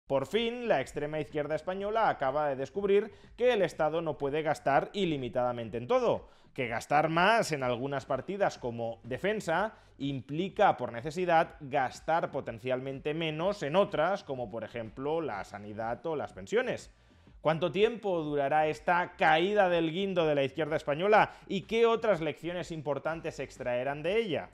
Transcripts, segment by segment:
Por fin, la extrema izquierda española acaba de descubrir que el Estado no puede gastar ilimitadamente en todo, que gastar más en algunas partidas como defensa implica por necesidad gastar potencialmente menos en otras, como por ejemplo la sanidad o las pensiones. ¿Cuánto tiempo durará esta caída del guindo de la izquierda española y qué otras lecciones importantes se extraerán de ella?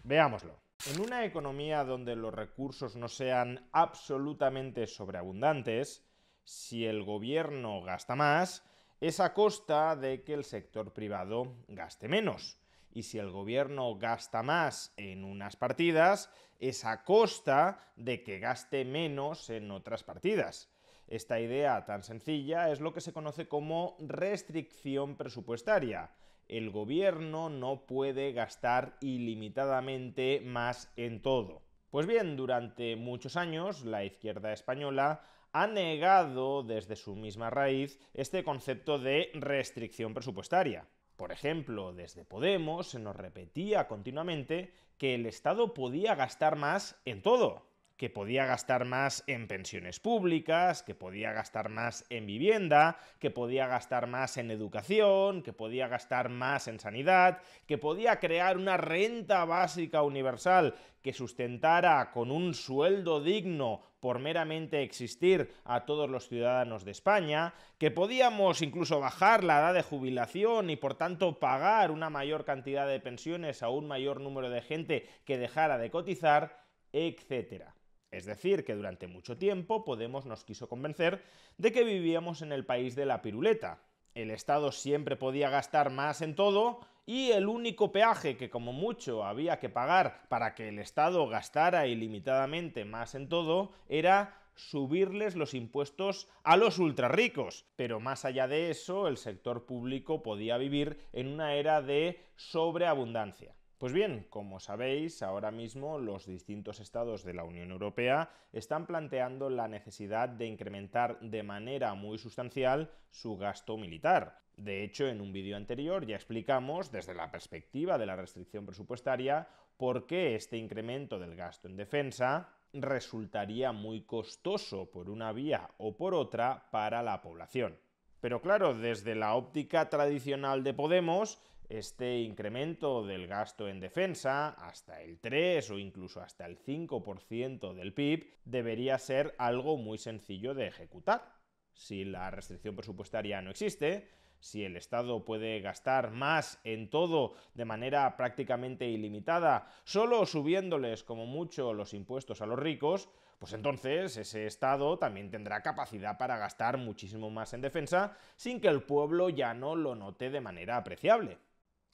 Veámoslo. En una economía donde los recursos no sean absolutamente sobreabundantes, si el gobierno gasta más, es a costa de que el sector privado gaste menos. Y si el gobierno gasta más en unas partidas, es a costa de que gaste menos en otras partidas. Esta idea tan sencilla es lo que se conoce como restricción presupuestaria. El gobierno no puede gastar ilimitadamente más en todo. Pues bien, durante muchos años la izquierda española ha negado desde su misma raíz este concepto de restricción presupuestaria. Por ejemplo, desde Podemos se nos repetía continuamente que el Estado podía gastar más en todo, que podía gastar más en pensiones públicas, que podía gastar más en vivienda, que podía gastar más en educación, que podía gastar más en sanidad, que podía crear una renta básica universal que sustentara con un sueldo digno por meramente existir a todos los ciudadanos de España, que podíamos incluso bajar la edad de jubilación y por tanto pagar una mayor cantidad de pensiones a un mayor número de gente que dejara de cotizar, etcétera. Es decir, que durante mucho tiempo Podemos nos quiso convencer de que vivíamos en el país de la piruleta. El Estado siempre podía gastar más en todo y el único peaje que como mucho había que pagar para que el Estado gastara ilimitadamente más en todo era subirles los impuestos a los ultrarricos. Pero más allá de eso, el sector público podía vivir en una era de sobreabundancia. Pues bien, como sabéis, ahora mismo los distintos estados de la Unión Europea están planteando la necesidad de incrementar de manera muy sustancial su gasto militar. De hecho, en un vídeo anterior ya explicamos, desde la perspectiva de la restricción presupuestaria, por qué este incremento del gasto en defensa resultaría muy costoso por una vía o por otra para la población. Pero claro, desde la óptica tradicional de Podemos, este incremento del gasto en defensa, hasta el 3 o incluso hasta el 5% del PIB, debería ser algo muy sencillo de ejecutar. Si la restricción presupuestaria no existe, si el Estado puede gastar más en todo de manera prácticamente ilimitada, solo subiéndoles como mucho los impuestos a los ricos, pues entonces ese Estado también tendrá capacidad para gastar muchísimo más en defensa sin que el pueblo ya no lo note de manera apreciable.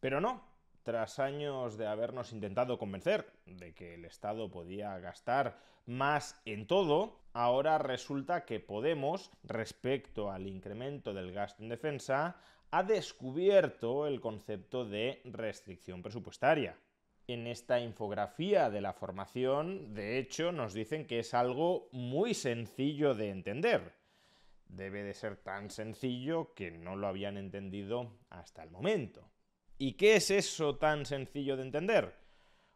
Pero no. Tras años de habernos intentado convencer de que el Estado podía gastar más en todo, ahora resulta que Podemos, respecto al incremento del gasto en defensa, ha descubierto el concepto de restricción presupuestaria. En esta infografía de la formación, de hecho, nos dicen que es algo muy sencillo de entender. Debe de ser tan sencillo que no lo habían entendido hasta el momento. ¿Y qué es eso tan sencillo de entender?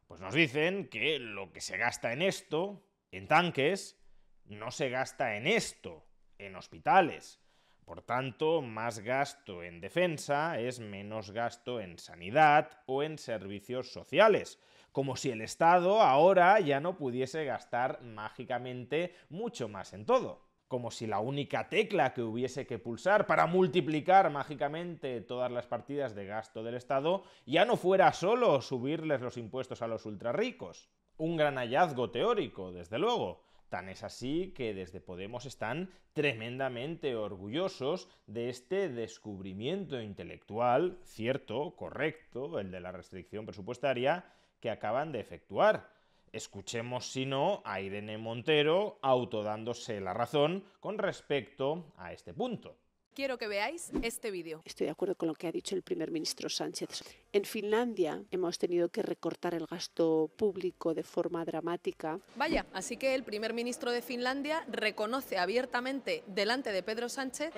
Pues nos dicen que lo que se gasta en esto, en tanques, no se gasta en esto, en hospitales. Por tanto, más gasto en defensa es menos gasto en sanidad o en servicios sociales, como si el Estado ahora ya no pudiese gastar mágicamente mucho más en todo. Como si la única tecla que hubiese que pulsar para multiplicar mágicamente todas las partidas de gasto del Estado ya no fuera solo subirles los impuestos a los ultrarricos. Un gran hallazgo teórico, desde luego. Tan es así que desde Podemos están tremendamente orgullosos de este descubrimiento intelectual, cierto, correcto, el de la restricción presupuestaria, que acaban de efectuar. Escuchemos, si no, a Irene Montero autodándose la razón con respecto a este punto. Quiero que veáis este vídeo. Estoy de acuerdo con lo que ha dicho el primer ministro Sánchez. En Finlandia hemos tenido que recortar el gasto público de forma dramática. Vaya, así que el primer ministro de Finlandia reconoce abiertamente delante de Pedro Sánchez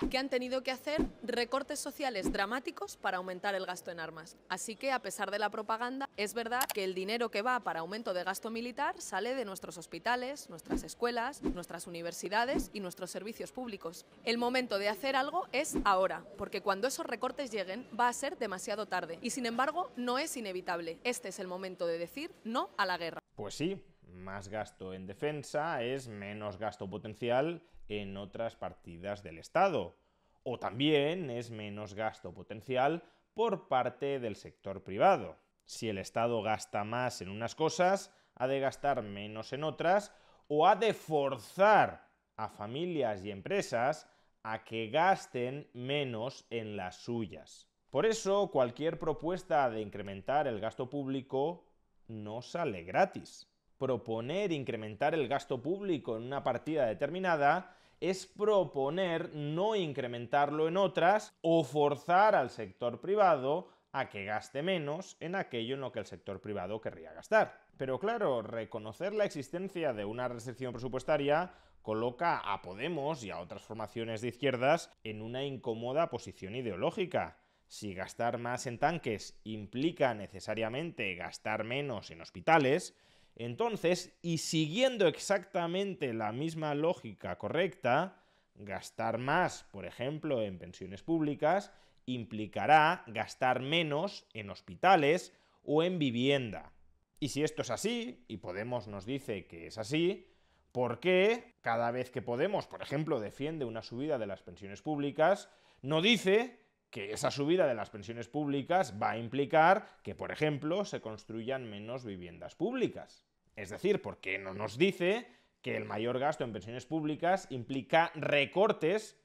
que han tenido que hacer recortes sociales dramáticos para aumentar el gasto en armas. Así que, a pesar de la propaganda, es verdad que el dinero que va para aumento de gasto militar sale de nuestros hospitales, nuestras escuelas, nuestras universidades y nuestros servicios públicos. El momento de hacer algo es ahora, porque cuando esos recortes lleguen va a ser demasiado tarde. Y sin embargo, no es inevitable. Este es el momento de decir no a la guerra. Pues sí, más gasto en defensa es menos gasto potencial en otras partidas del Estado. O también es menos gasto potencial por parte del sector privado. Si el Estado gasta más en unas cosas, ha de gastar menos en otras, o ha de forzar a familias y empresas a que gasten menos en las suyas. Por eso, cualquier propuesta de incrementar el gasto público no sale gratis. Proponer incrementar el gasto público en una partida determinada es proponer no incrementarlo en otras o forzar al sector privado a que gaste menos en aquello en lo que el sector privado querría gastar. Pero claro, reconocer la existencia de una restricción presupuestaria coloca a Podemos y a otras formaciones de izquierdas en una incómoda posición ideológica. Si gastar más en tanques implica necesariamente gastar menos en hospitales, entonces, y siguiendo exactamente la misma lógica correcta, gastar más, por ejemplo, en pensiones públicas implicará gastar menos en hospitales o en vivienda. Y si esto es así, y Podemos nos dice que es así, ¿por qué cada vez que Podemos, por ejemplo, defiende una subida de las pensiones públicas, no dice que esa subida de las pensiones públicas va a implicar que, por ejemplo, se construyan menos viviendas públicas? Es decir, ¿por qué no nos dice que el mayor gasto en pensiones públicas implica recortes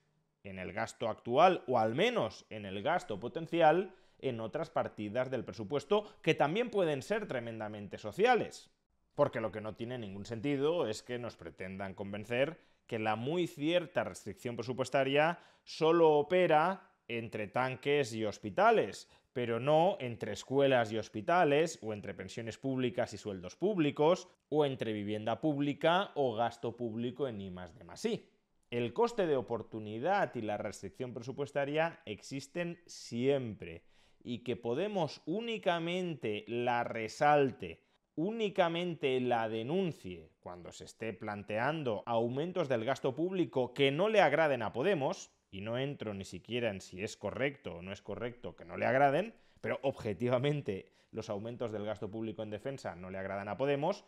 en el gasto actual o al menos en el gasto potencial en otras partidas del presupuesto que también pueden ser tremendamente sociales? Porque lo que no tiene ningún sentido es que nos pretendan convencer que la muy cierta restricción presupuestaria solo opera entre tanques y hospitales, pero no entre escuelas y hospitales, o entre pensiones públicas y sueldos públicos, o entre vivienda pública o gasto público en I+D+I. El coste de oportunidad y la restricción presupuestaria existen siempre, y que Podemos únicamente la resalte, únicamente la denuncie cuando se esté planteando aumentos del gasto público que no le agraden a Podemos, y no entro ni siquiera en si es correcto o no es correcto que no le agraden, pero objetivamente los aumentos del gasto público en defensa no le agradan a Podemos,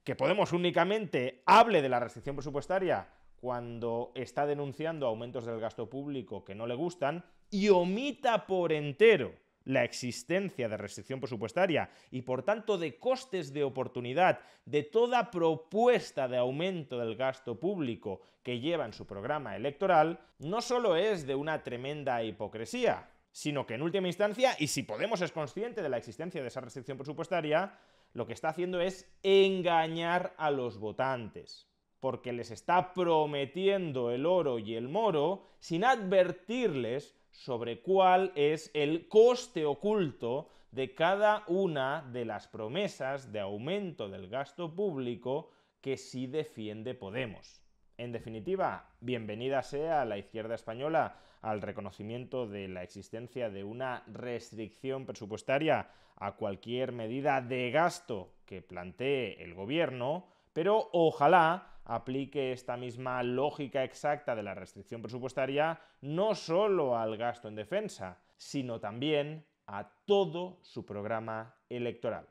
que Podemos únicamente hable de la restricción presupuestaria cuando está denunciando aumentos del gasto público que no le gustan y omita por entero la existencia de restricción presupuestaria y por tanto de costes de oportunidad de toda propuesta de aumento del gasto público que lleva en su programa electoral, no solo es de una tremenda hipocresía, sino que en última instancia, y si Podemos es consciente de la existencia de esa restricción presupuestaria, lo que está haciendo es engañar a los votantes, porque les está prometiendo el oro y el moro sin advertirles sobre cuál es el coste oculto de cada una de las promesas de aumento del gasto público que sí defiende Podemos. En definitiva, bienvenida sea la izquierda española al reconocimiento de la existencia de una restricción presupuestaria a cualquier medida de gasto que plantee el gobierno, pero ojalá aplique esta misma lógica exacta de la restricción presupuestaria no solo al gasto en defensa, sino también a todo su programa electoral.